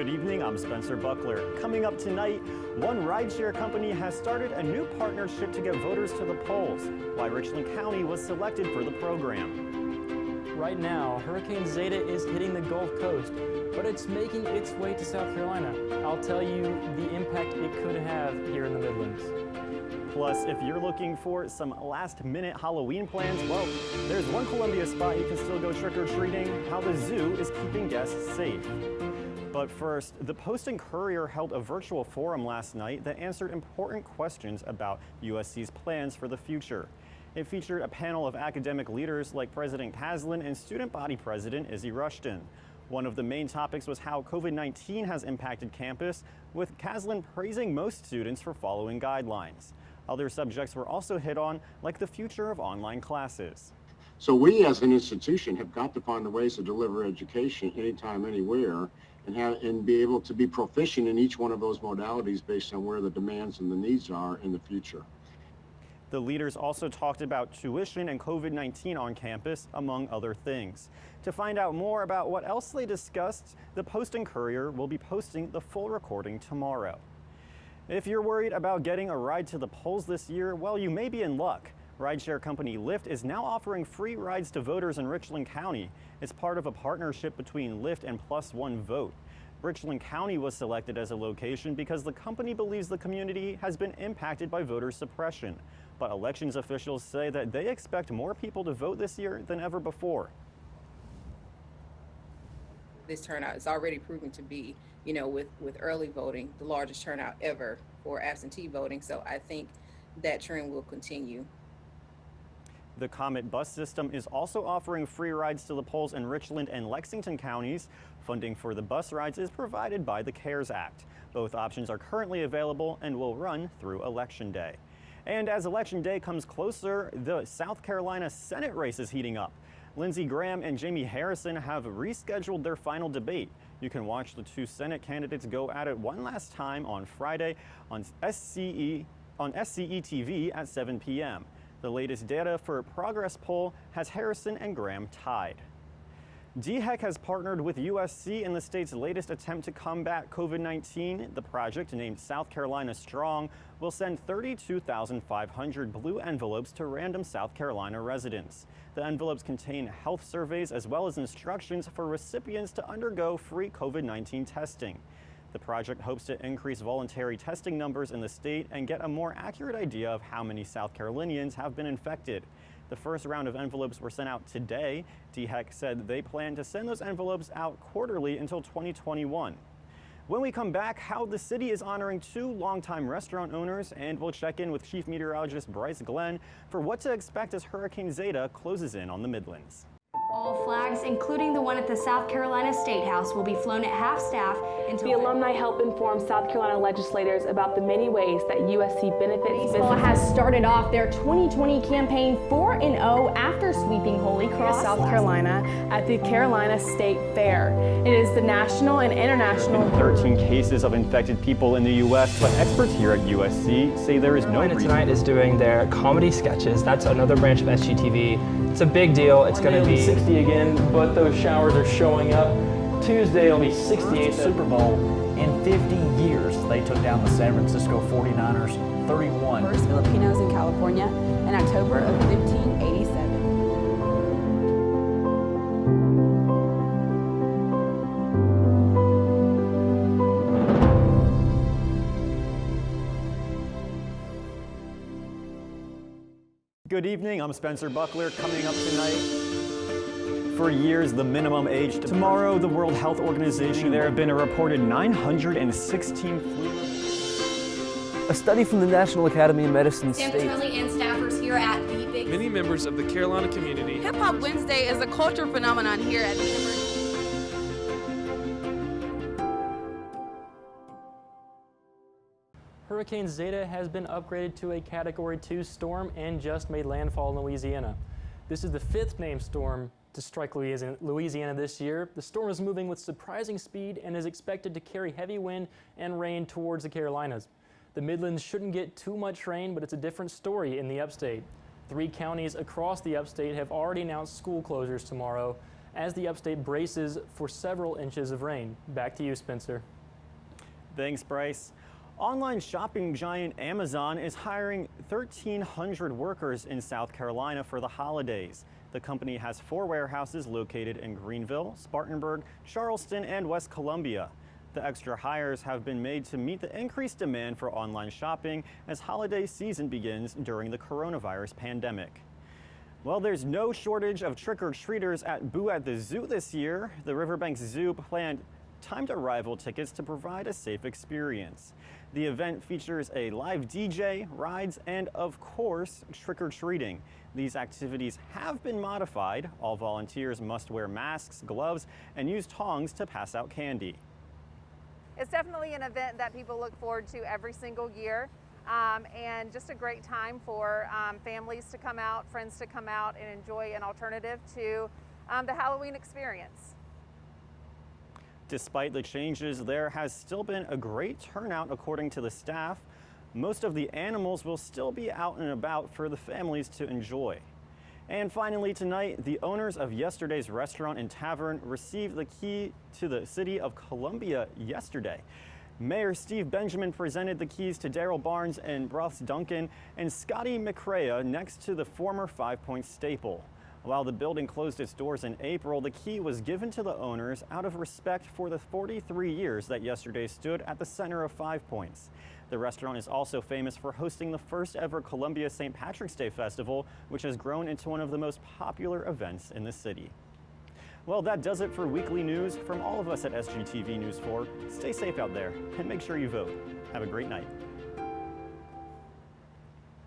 Good evening, I'm Spencer Buckler. Coming up tonight, one rideshare company has started a new partnership to get voters to the polls, why Richland County was selected for the program. Right now, Hurricane Zeta is hitting the Gulf Coast, but it's making its way to South Carolina. I'll tell you the impact it could have here in the Midlands. Plus, if you're looking for some last-minute Halloween plans, well, there's one Columbia spot you can still go trick-or-treating, how the zoo is keeping guests safe. But first, the Post and Courier held a virtual forum last night that answered important questions about USC's plans for the future. It featured a panel of academic leaders like President Caslin and student body president Izzy Rushton. One of the main topics was how COVID-19 has impacted campus, with Caslin praising most students for following guidelines. Other subjects were also hit on, like the future of online classes. So we as an institution have got to find the ways to deliver education anytime, anywhere, and be able to be proficient in each one of those modalities based on where the demands and the needs are in the future. The leaders also talked about tuition and COVID-19 on campus, among other things. To find out more about what else they discussed, the Post and Courier will be posting the full recording tomorrow. If you're worried about getting a ride to the polls this year, well, you may be in luck. Rideshare company Lyft is now offering free rides to voters in Richland County. It's part of a partnership between Lyft and Plus One Vote. Richland County was selected as a location because the company believes the community has been impacted by voter suppression. But elections officials say that they expect more people to vote this year than ever before. This turnout is already proving to be, with early voting, the largest turnout ever for absentee voting. So I think that trend will continue. The Comet bus system is also offering free rides to the polls in Richland and Lexington counties. Funding for the bus rides is provided by the CARES Act. Both options are currently available and will run through Election Day. And as Election Day comes closer, the South Carolina Senate race is heating up. Lindsey Graham and Jamie Harrison have rescheduled their final debate. You can watch the two Senate candidates go at it one last time on Friday on SGTV at 7 p.m. The latest data for a Progress poll has Harrison and Graham tied. DHEC has partnered with USC in the state's latest attempt to combat COVID-19. The project, named South Carolina Strong, will send 32,500 blue envelopes to random South Carolina residents. The envelopes contain health surveys as well as instructions for recipients to undergo free COVID-19 testing. The project hopes to increase voluntary testing numbers in the state and get a more accurate idea of how many South Carolinians have been infected. The first round of envelopes were sent out today. DHEC said they plan to send those envelopes out quarterly until 2021. When we come back, how the city is honoring two longtime restaurant owners, and we'll check in with Chief Meteorologist Bryce Glenn for what to expect as Hurricane Zeta closes in on the Midlands. All flags, including the one at the South Carolina State House, will be flown at half-staff until... The alumni help inform South Carolina legislators about the many ways that USC benefits Baseball has started off their 2020 campaign 4-0 after sweeping Holy Cross, South Carolina at the Carolina State Fair. It is the national and international... 13 cases of infected people in the U.S., but experts here at USC say there is no reason... Tonight is doing their comedy sketches. That's another branch of SGTV. It's a big deal. It's going to be 60 again, but those showers are showing up. Tuesday it'll be 68th Super Bowl. In 50 years, they took down the San Francisco 49ers 31. First Filipinos in California in October of 1587. Good evening, I'm Spencer Buckler. Coming up tonight, for years, the minimum age. Tomorrow, the World Health Organization, there have been a reported 916 flu. A study from the National Academy of Medicine Sam states... Tully and staffers here at the Big... Many members of the Carolina community... Hip Hop Wednesday is a culture phenomenon here at the University. Hurricane Zeta has been upgraded to a Category 2 storm and just made landfall in Louisiana. This is the 5th named storm to strike Louisiana this year. The storm is moving with surprising speed and is expected to carry heavy wind and rain towards the Carolinas. The Midlands shouldn't get too much rain, but it's a different story in the upstate. 3 counties across the upstate have already announced school closures tomorrow as the upstate braces for several inches of rain. Back to you, Spencer. Thanks, Bryce. Online shopping giant Amazon is hiring 1,300 workers in South Carolina for the holidays. The company has 4 warehouses located in Greenville, Spartanburg, Charleston, and West Columbia. The extra hires have been made to meet the increased demand for online shopping as holiday season begins during the coronavirus pandemic. Well, there's no shortage of trick-or-treaters at Boo at the Zoo this year. The Riverbanks Zoo planned timed arrival tickets to provide a safe experience. The event features a live DJ, rides, and of course, trick-or-treating. These activities have been modified. All volunteers must wear masks, gloves, and use tongs to pass out candy. It's definitely an event that people look forward to every single year, and just a great time for families to come out, friends to come out and enjoy an alternative to the Halloween experience. Despite the changes, there has still been a great turnout according to the staff. Most of the animals will still be out and about for the families to enjoy. And finally tonight, the owners of yesterday's restaurant and tavern received the key to the city of Columbia yesterday. Mayor Steve Benjamin presented the keys to Daryl Barnes and Bruce Duncan and Scotty McCrea next to the former 5 Point staple. While the building closed its doors in April, the key was given to the owners out of respect for the 43 years that yesterday stood at the center of 5 Points. The restaurant is also famous for hosting the first ever Columbia St. Patrick's Day Festival, which has grown into one of the most popular events in the city. Well, that does it for weekly news from all of us at SGTV News 4. Stay safe out there and make sure you vote. Have a great night.